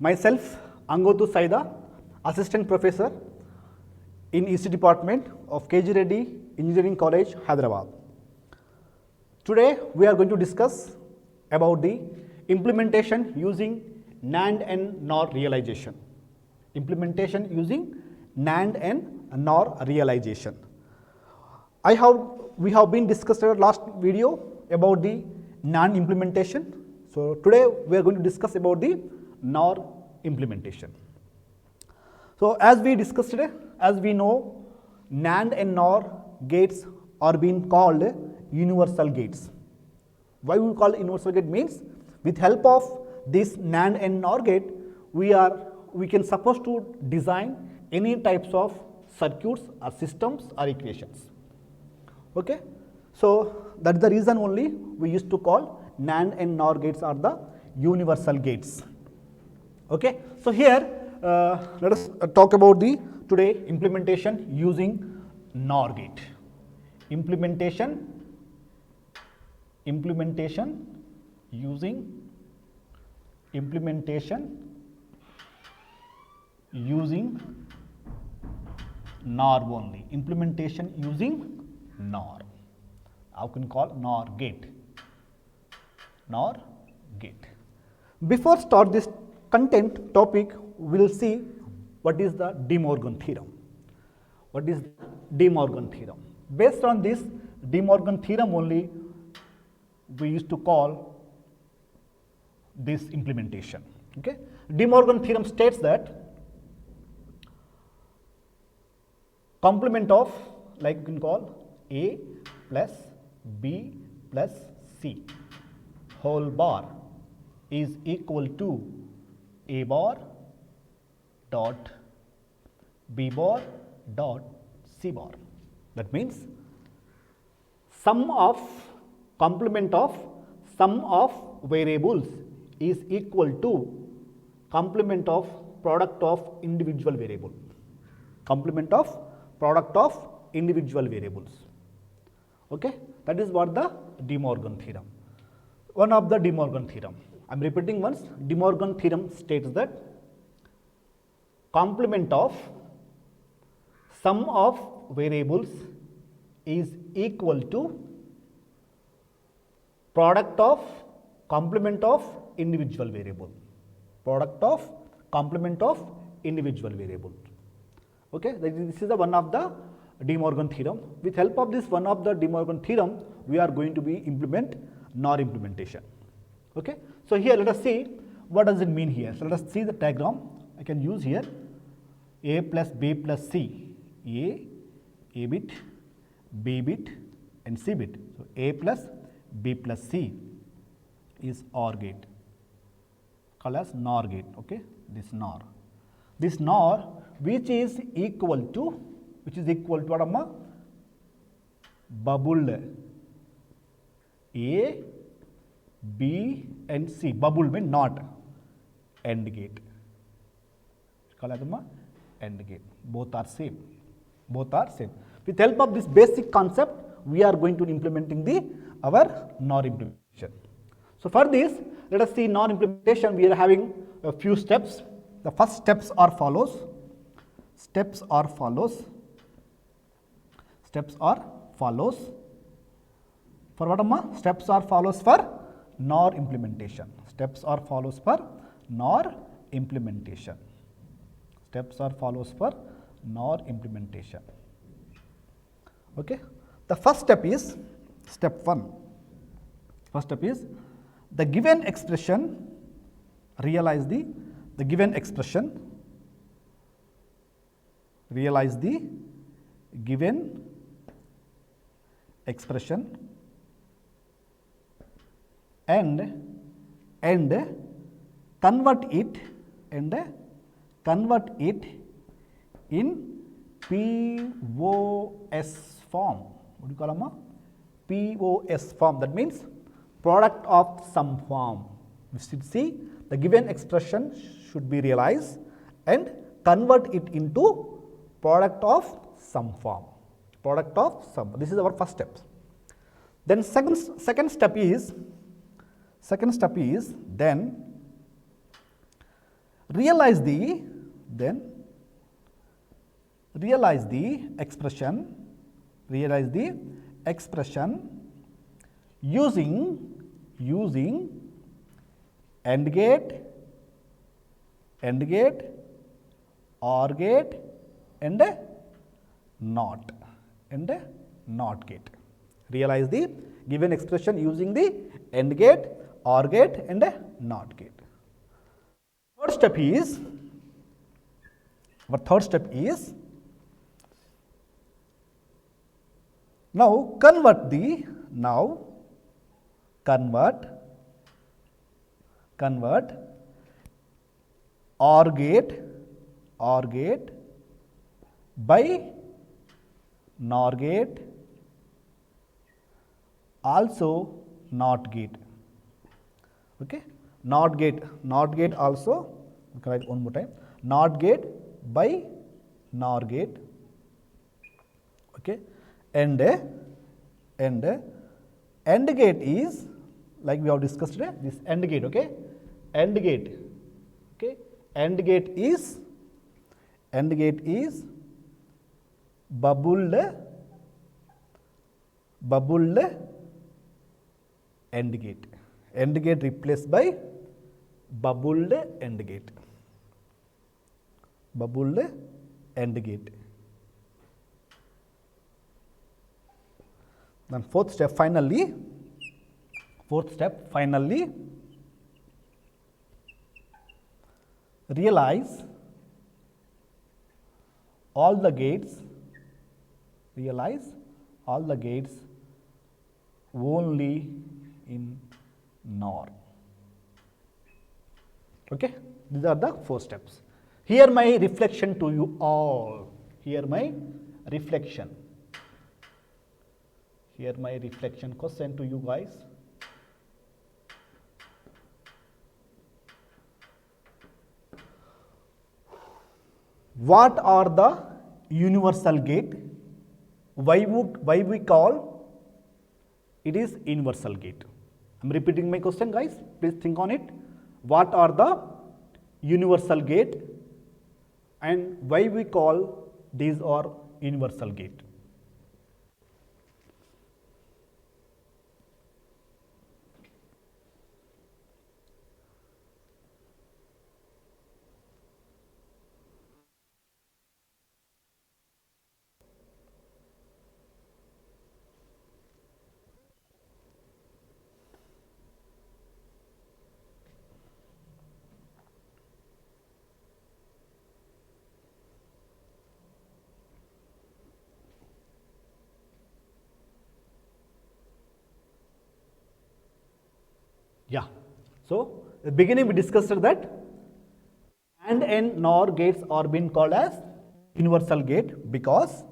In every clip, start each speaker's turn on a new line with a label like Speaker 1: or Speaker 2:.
Speaker 1: Myself, Angotu Saida, Assistant Professor in EC Department of KG Reddy Engineering College, Hyderabad. Today, we are going to discuss about the implementation using NAND and NOR realization. Implementation using NAND and NOR realization. We have been discussed in our last video about the NAND implementation. So today we are going to discuss about the NOR implementation. So as we discussed today, as we know, NAND and NOR gates are being called universal gates. Why we call universal gate means with help of this NAND and NOR gate, we can supposed to design any types of circuits or systems or equations. Okay, so that is the reason only we used to call NAND and NOR gates are the universal gates. Okay, so here let us talk about the today implementation using NOR gate. Implementation using NOR only. Implementation using NOR. How can call NOR gate? NOR gate. Before start this content topic, we will see what is the De Morgan theorem. What is De Morgan theorem? Based on this De Morgan theorem only, we used to call this implementation. Okay, De Morgan theorem states that complement of, like you can call A plus B plus C whole bar is equal to A bar dot B bar dot C bar. That means sum of complement of sum of variables is equal to complement of product of individual variable. Complement of product of individual variables. Okay, that is what the De Morgan theorem. One of the De Morgan theorem. I am repeating once. De Morgan theorem states that complement of sum of variables is equal to product of complement of individual variable. Product of complement of individual variable. Okay, this is the one of the De Morgan theorem. With help of this one of the De Morgan theorem, we are going to be implement NOR implementation. Okay, so here let us see what does it mean here. So let us see the diagram. I can use here A plus B plus C. A bit, B bit and C bit. So A plus B plus C is OR gate, called as NOR gate. Okay, this NOR. This NOR which is equal to what amma? Bubble A, B and C. Bubble means not AND gate. Call as AND gate. Both are same. Both are same. With help of this basic concept, we are going to implementing our NOR implementation. So for this, let us see NOR implementation. We are having a few steps. The first steps are follows. Steps are follows. For what amma? Steps are follows for NOR implementation. Steps are follows for NOR implementation. Steps are follows for NOR implementation. Okay. The first step is step 1. First step is the given expression, realize the given expression, realize the given expression and convert it in POS form. What do you call it? POS form. That means product of sum form. We should see the given expression should be realized and convert it into product of sum form. Product of sum. This is our first step. Then second step is then realize the then realize the expression using AND gate, OR gate and a NOT gate. Realize the given expression using the AND gate, OR gate and a NOT gate. Our third step is now convert OR gate by NOR gate, also NOT gate. Okay, NOT gate also, we can write one more time, NOT gate by NOR gate. Okay, and AND gate is like we have discussed today, this AND gate. Okay, AND gate. Okay, AND gate is bubbled AND gate. AND gate replaced by bubbled AND gate. Then fourth step finally, realize all the gates only in NOR. Okay, these are the 4 steps. Here my reflection to you all. Question to you guys. What are the universal gate? Why we call it is universal gate? I am repeating my question, guys. Please think on it. What are the universal gate and why we call these are universal gate? Yeah. So, at the beginning we discussed that AND and NOR gates are being called as universal gate because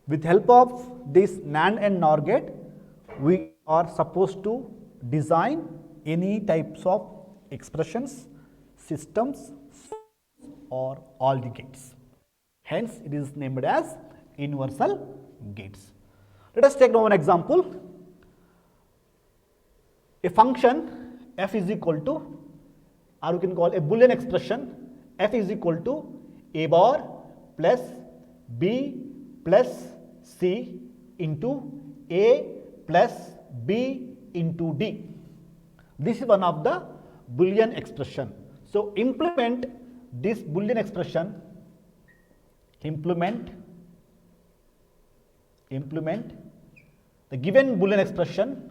Speaker 1: with help of this NAND and NOR gate, we are supposed to design any types of expressions, systems or all the gates. Hence, it is named as universal gates. Let us take now an example. A function f is equal to, or we can call a Boolean expression f is equal to a bar plus b plus c into a plus b into d. This is one of the Boolean expression. So, implement this Boolean expression, implement the given Boolean expression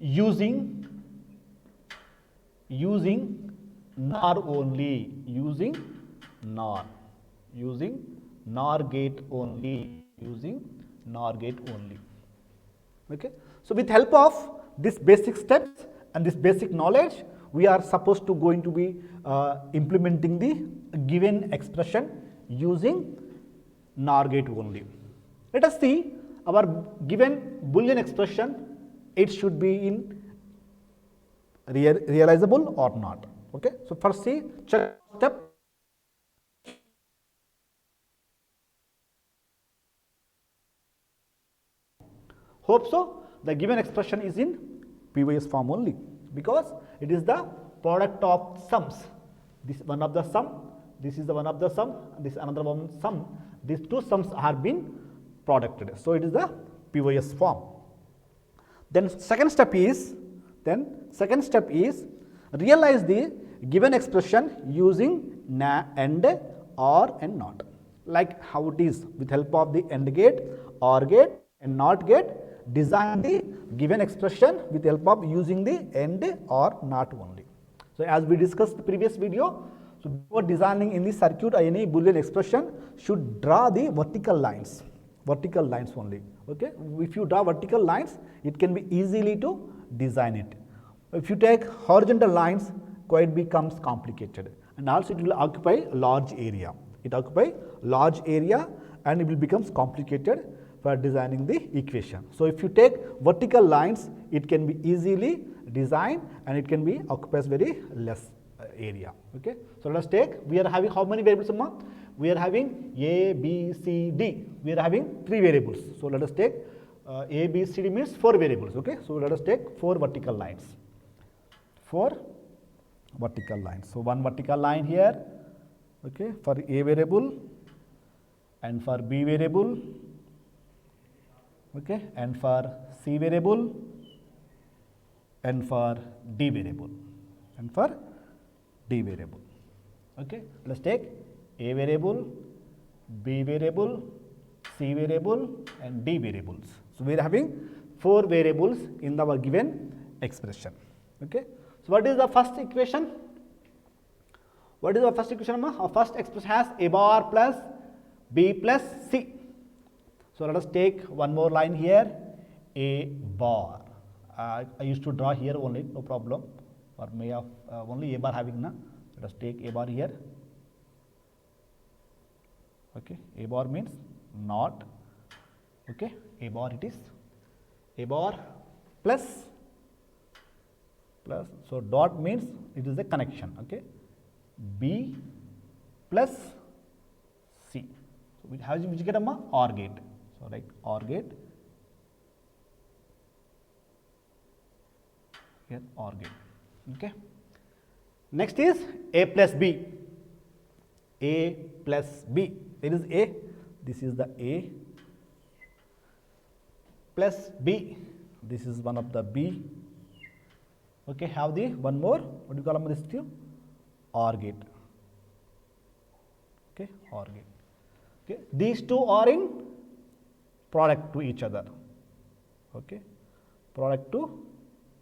Speaker 1: using NOR only, using NOR gate only, Okay. So, with help of this basic steps and this basic knowledge, we are supposed to going to be implementing the given expression using NOR gate only. Let us see our given Boolean expression. It should be in realizable or not. Okay. So, first see, check step. Hope so. The given expression is in PYS form only because it is the product of sums. this is one of the sum, this is the one of the sum, this is another one sum. These two sums are being producted. So it is the POS form. Then second step is realize the given expression using AND, OR and NOT, like how it is with help of the AND gate, OR gate and NOT gate. Design the given expression with help of using the AND or NOT only. So as we discussed the previous video, so before designing in the circuit or any Boolean expression, should draw the vertical lines only. Okay, if you draw vertical lines, it can be easily to design it. If you take horizontal lines, quite becomes complicated, and also it will occupy a large area. It occupies large area and it will becomes complicated for designing the equation. So if you take vertical lines, it can be easily designed and it can be occupies very less area. Okay. So let us take, we are having how many variables, Amma? We are having A, B, C, D. We are having 3 variables. So let us take A, B, C, D means 4 variables. Okay. So let us take 4 vertical lines. 4 vertical lines. So one vertical line here, okay, for A variable and for B variable, okay, and for C variable and for D variable Okay, let's take A variable, B variable, C variable and D variables. So we are having 4 variables in our given expression. Okay. So what is the first equation? What is the first equation? Our first expression has A bar plus B plus C. So let us take one more line here, A bar. I used to draw here only, no problem. For me, only A bar having na. Let us take A bar here. Okay, A bar means not. Okay, A bar it is. A bar plus. So dot means it is a connection. Okay, B plus C. So we have which get OR gate. So like OR gate. Here OR gate. Okay. Next is A plus B. A plus B. There is A. This is the A plus B. This is one of the B. Okay, have the one more, what do you call this to? OR gate. Okay, OR gate. Okay, these two are in product to each other. Okay, product to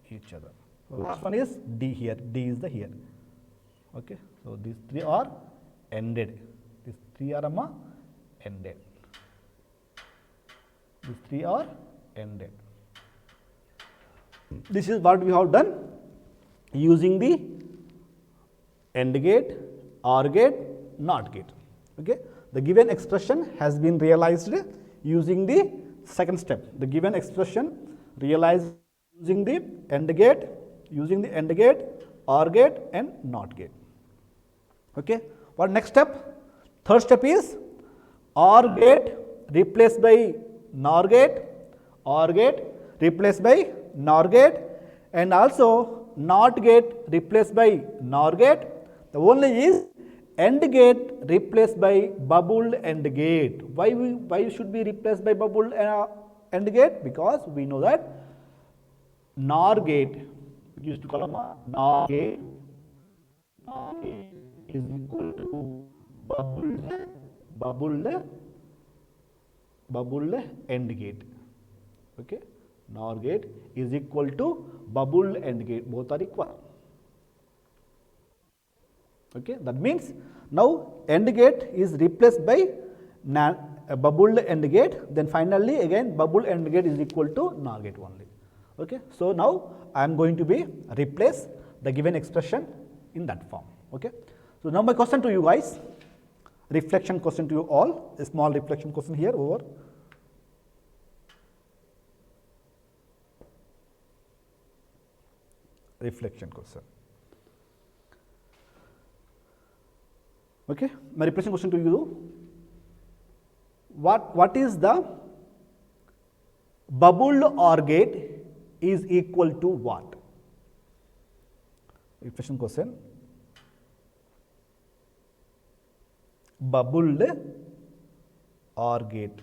Speaker 1: each other. So last one is D here. D is the here. Okay, so these 3 are ended. These 3 are ended. These 3 are ended. This is what we have done using the AND gate, OR gate, NOT gate. Okay, the given expression has been realized using the second step. The given expression realized using the AND gate, OR gate and NOT gate. Okay, what next step? Third step is OR gate replaced by NOR gate, OR gate replaced by NOR gate and also NOT gate replaced by NOR gate. The only is AND gate replaced by bubbled AND gate. Why should be replaced by bubbled AND gate? Because we know that NOR gate, we used to call NOR gate, is equal to bubbled AND gate. Okay, NOR gate is equal to bubbled AND gate. Both are equal. Okay, that means now AND gate is replaced by bubbled AND gate. Then finally again bubbled AND gate is equal to NOR gate only. Okay, so now I am going to be replace the given expression in that form. Okay, so now my question to you guys, reflection question to you all, a small reflection question here over. Reflection question. Okay, my reflection question to you. What is the bubbled OR gate is equal to what? Reflection question. bubbled OR gate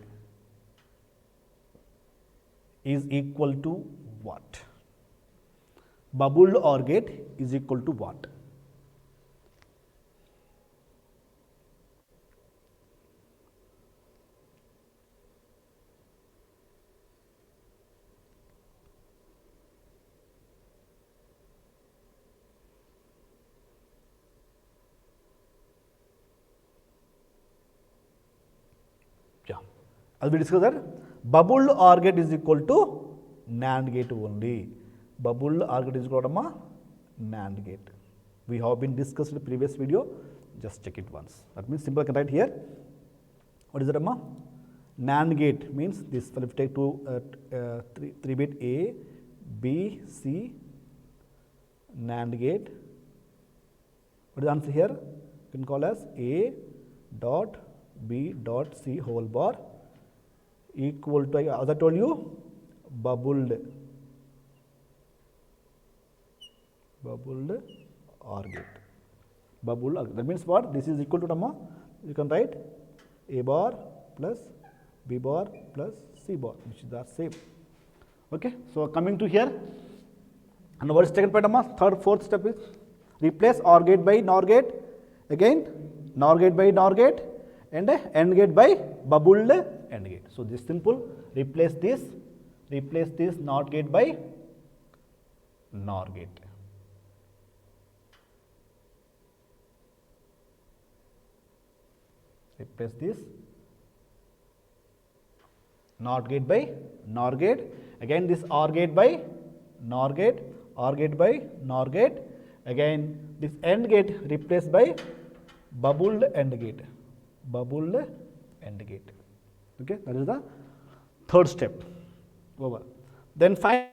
Speaker 1: is equal to what? Bubbled OR gate is equal to what? Yeah, as we discussed that bubbled OR gate is equal to NAND gate only. Bubbled OR gate is equal to NAND gate. We have been discussed in the previous video. Just check it once. That means simple I can write here. What is it, Amma? NAND gate means this. If we take three bit A, B, C, NAND gate. What is the answer here? You can call as A dot B dot C whole bar equal to, as I told you, bubbled OR gate. Bubbled OR gate. That means what? This is equal to Amma. You can write A bar plus B bar plus C bar, which is the same. Okay. So coming to here, and what is second point, Amma? Third, fourth step is replace OR gate by NOR gate. Again, NOR gate by NOR gate, and AND gate by bubbled AND gate. So this simple. Replace this NOT gate by NOR gate. Replace this NOT gate by NOR gate. Again this OR gate by NOR gate, OR gate by NOR gate. Again this AND gate replaced by bubbled AND gate. Bubbled AND gate. Okay, that is the third step. Over. Then finally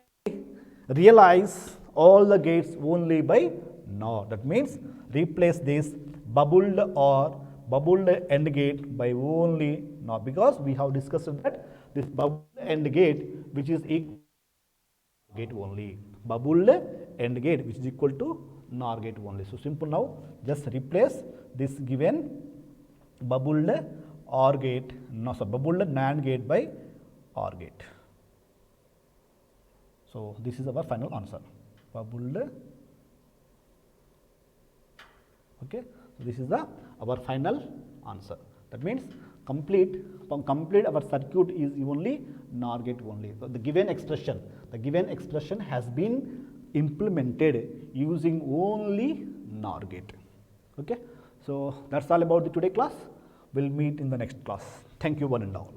Speaker 1: realize all the gates only by NOR. That means replace this bubbled or bubbled AND gate by only NOR, because we have discussed that this bubbled AND gate which is equal to gate only. Bubbled AND gate which is equal to NOR gate only. So simple now, just replace this given bubbled OR gate, bubbled NAND gate by OR gate. So this is our final answer. Bubbled. Okay. So this is our final answer. That means complete our circuit is only NOR gate only. So the given expression has been implemented using only NOR gate. Okay. So that's all about the today class. We'll meet in the next class. Thank you one and all.